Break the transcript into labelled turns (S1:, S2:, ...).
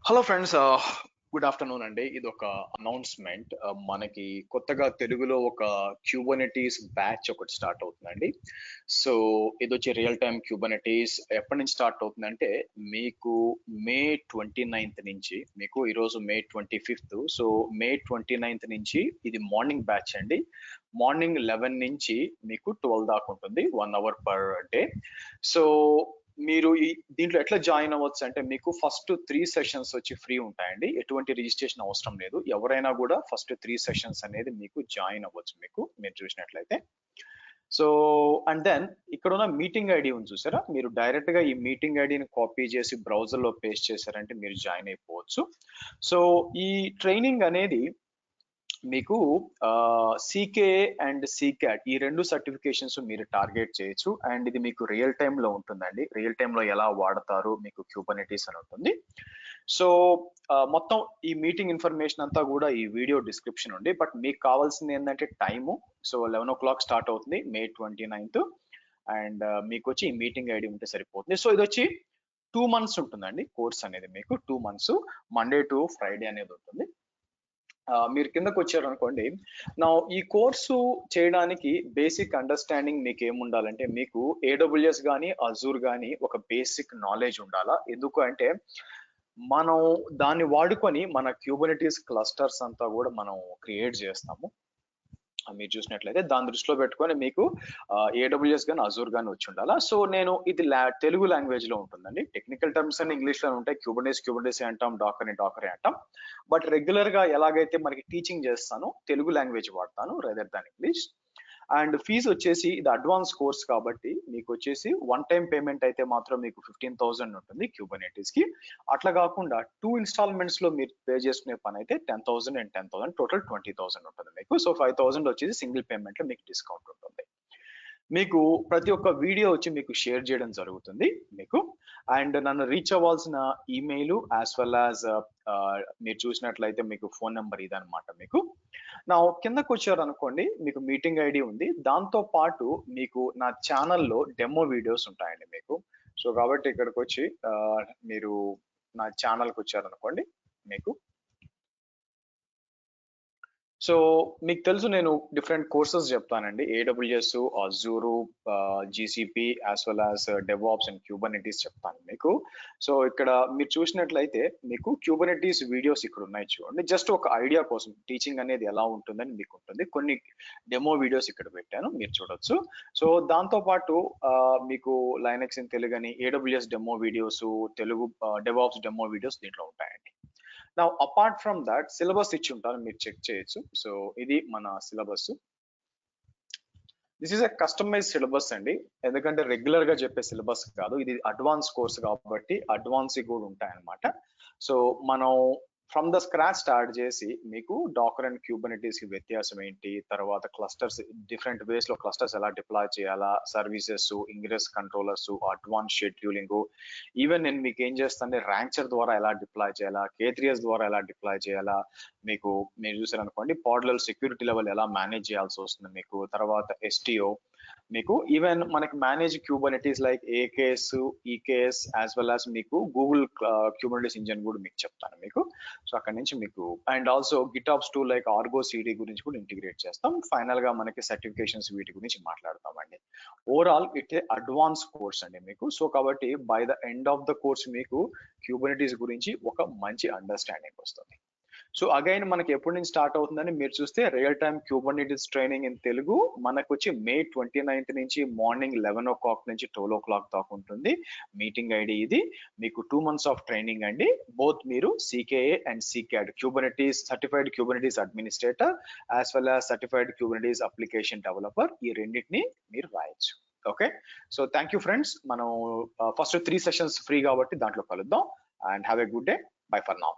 S1: Hello friends, good afternoon అండి. ఇదొక announcement. మనకి కొత్తగా తెలుగులో ఒక క్యూబర్నెటీస్ బ్యాచ్ ఒకటి స్టార్ట్ అవుతుందండి. సో, ఇదొచ్చి రియల్ టైమ్ క్యూబర్నెటీస్ ఎప్పటి నుంచి స్టార్ట్ అవుతుందంటే, మీకు మే 29థ్ నుంచి మీకు ఈరోజు మే 25థ్. సో, మే 29థ్ నుంచి ఇది మార్నింగ్ బ్యాచ్ అండి. మార్నింగ్ 11 నుంచి మీకు 12 దాకా ఉంటుంది. 1 అవర్ పర్ డే. సో, మీరు దీంట్లో ఎట్లా జాయిన్ అవ్వచ్చు అంటే మీకు ఫస్ట్ 3 సెషన్స్ వచ్చి ఫ్రీ ఉంటాయండి. ఎటువంటి రిజిస్ట్రేషన్ అవసరం లేదు. ఎవరైనా కూడా ఫస్ట్ 3 సెషన్స్ అనేది మీకు జాయిన్ అవ్వచ్చు మీరు చూసినట్లయితే. సో, అండ్ దెన్ ఇక్కడున్న మీటింగ్ ఐడీ ఉంది చూసారా? మీరు డైరెక్ట్‌గా ఈ మీటింగ్ ఐడీని కాపీ చేసి బ్రౌజర్‌లో పేస్ట్ చేశారంటే మీరు జాయిన్ అయిపోవచ్చు. సో, ఈ ట్రైనింగ్ అనేది మీకు సీకేఏ అండ్ సీక్యాట్ ఈ 2 సర్టిఫికేషన్స్ మీరు టార్గెట్ చేయొచ్చు. అండ్ ఇది మీకు రియల్ టైమ్‌లో ఉంటుందండి. రియల్ టైమ్‌లో ఎలా వాడతారు మీకు క్యూబర్నెటీస్ అని ఉంటుంది. సో, మొత్తం ఈ మీటింగ్ ఇన్ఫర్మేషన్ అంతా కూడా ఈ వీడియో డిస్క్రిప్షన్ ఉంది. బట్ మీకు కావాల్సింది ఏందంటే టైము. సో, 11:00 స్టార్ట్ అవుతుంది మే 29థ్. అండ్ మీకొచ్చి ఈ మీటింగ్ ఐడీ ఉంటే సరిపోతుంది. సో, ఇదొచ్చి 2 మంత్స్ ఉంటుందండి కోర్స్ అనేది మీకు. 2 మంత్స్ మండే టు ఫ్రైడే అనేది ఉంటుంది. మీరు కిందకొచ్చారనుకోండి. నౌ ఈ కోర్సు చేయడానికి బేసిక్ అండర్‌స్టాండింగ్ మీకేముండాలంటే, మీకు ఏడబ్ల్యూఎస్ గాని, అజూర్ గాని ఒక బేసిక్ నాలెడ్జ్ ఉండాలా. ఎందుకు అంటే, మనం దాన్ని వాడుకొని మన క్యూబర్నెటీస్ క్లస్టర్స్ అంతా గూడా మనం క్రియేట్ జేస్తాము. మీరు చూసినట్లయితే దాన్ని దృష్టిలో పెట్టుకొని మీకు ఏడబ్ల్యూఎస్ గాని, అజూర్ గాని వచ్చుండాలా. సో, నేను ఇది తెలుగు లాంగ్వేజ్‌లో ఉంటుందండి. టెక్నికల్ టర్మ్స్ అన్ని ఇంగ్లీష్‌లోనే ఉంటాయి. క్యూబర్నెటీసే అంటాం. డాకరే అంటాం. బట్ రెగ్యులర్‌గా ఎలాగైతే మనకి టీచింగ్ చేస్తానో తెలుగు లాంగ్వేజ్ వాడతాను rather than English. And fees వచ్చేసి ఇది అడ్వాన్స్ కోర్స్ కాబట్టి మీకొచ్చేసి వన్ టైమ్ పేమెంట్ అయితే మాత్రం మీకు 15,000 ఉంటుంది క్యూబర్నెటీస్‌కి. అట్లా కాకుండా 2 ఇన్‌స్టాల్‌మెంట్స్‌లో మీరు పే చేసుకునే పనైతే 10,000 అండ్ 10,000 టోటల్ 20,000 ఉంటుంది మీకు. సో, 5,000 వచ్చేసి సింగిల్ పేమెంట్‌లో మీకు డిస్కౌంట్ ఉంటుంది. మీకు ప్రతి ఒక్క వీడియో వచ్చి మీకు షేర్ చేయడం జరుగుతుంది మీకు. అండ్ నన్ను రీచ్ అవ్వాల్సిన ఈమెయిల్ యాస్ వెల్ యాజ్ మీరు చూసినట్లయితే మీకు ఫోన్ నంబర్ ఇదనమాట మీకు. నా కిందకొచ్చారనుకోండి మీకు మీటింగ్ ఐడీ ఉంది. దాంతో పాటు మీకు నా ఛానెల్‌లో డెమో వీడియోస్ ఉంటాయండి మీకు. సో, కాబట్టి ఇక్కడికొచ్చి మీరు నా ఛానెల్‌కొచ్చారనుకోండి మీకు. సో, మీకు తెలుసు నేను డిఫరెంట్ కోర్సెస్ చెప్తానండి. AWS, Azure, GCP as well as DevOps and Kubernetes చెప్తాను మీకు. సో, ఇక్కడ మీరు చూసినట్లయితే మీకు క్యూబర్నెటీస్ వీడియోస్ ఇక్కడ ఉన్నాయి చూడండి. జస్ట్ ఒక ఐడియా కోసం టీచింగ్ అనేది ఎలా ఉంటుందని మీకు ఉంటుంది. కొన్ని డెమో వీడియోస్ ఇక్కడ పెట్టాను. మీరు చూడొచ్చు. సో, దాంతో పాటు మీకు లైనక్స్ ఇన్ తెలుగని, AWS demo videos, Telugu DevOps demo videos దీంట్లో ఉంటాయండి. Now apart from that syllabus ఇచ్చి ఉంటారు. మీరు చెక్ చేయొచ్చు. సో, ఇది మన syllabus. This is a customized syllabus అండి. ఎందుకంటే రెగ్యులర్ గా చెప్పే సిలబస్ కాదు. ఇది అడ్వాన్స్ కోర్స్ కాబట్టి అడ్వాన్స్ కూడా ఉంటాయన్నమాట. సో, మనం ఫ్రమ్ ద స్క్రాచ్ స్టార్ట్ చేసి మీకు డాకర్ అండ్ క్యూబర్నెటీస్ కి వ్యత్యాసం ఏంటి, తర్వాత క్లస్టర్స్ డిఫరెంట్ వేస్ లో క్లస్టర్స్ ఎలా డిప్లాయ్ చేయాలా, services, ingress controllers, advance scheduling, even నేను మీకు ఏం చేస్తానంటే ర్యాంచర్ ద్వారా ఎలా డిప్లాయ్ చేయాలా, K3s ద్వారా ఎలా డిప్లాయ్ చేయాలా, మీరు చూసారనుకోండి పాడ్లర్ సెక్యూరిటీ లెవెల్ ఎలా మేనేజ్ చేయాల్సి వస్తుంది మీకు, తర్వాత ఎస్టిఓ, మీకు ఈవెన్ మనకి manage Kubernetes like AKS, EKS as well as మీకు గూగుల్ క్యూబర్నెటీస్ ఇంజిన్ కూడా మీకు చెప్తాను మీకు. సో, అక్కడ నుంచి మీకు and also GitOps tool like Argo CD గురించి కూడా ఇంటిగ్రేట్ చేస్తాం. ఫైనల్ గా మనకి సర్టిఫికేషన్స్ వీటి గురించి మాట్లాడతామండి. Overall it a advance course అండి మీకు. సో, కాబట్టి by the end of the course మీకు క్యూబర్నెటీస్ గురించి ఒక మంచి అండర్స్టాండింగ్ వస్తుంది. సో, అగైన్ మనకి ఎప్పటి నుంచి స్టార్ట్ అవుతుందని మీరు చూస్తే real time Kubernetes training in Telugu మనకొచ్చి మే 29థ్ నుంచి మార్నింగ్ 11:00 నుంచి 12:00 దాకా ఉంటుంది. మీటింగ్ ఐడి ఇది. మీకు 2 మంత్స్ ఆఫ్ ట్రైనింగ్ అండి. బోత్ మీరు CKA and CKAD Kubernetes certified Kubernetes administrator as well as certified Kubernetes application developer ఈ రెండింటిని మీరు రాయొచ్చు. Okay. So, thank you friends. మనం ఫస్ట్ 3 సెషన్స్ ఫ్రీ కాబట్టి దాంట్లో కలుద్దాం. And have a good day. Bye for now.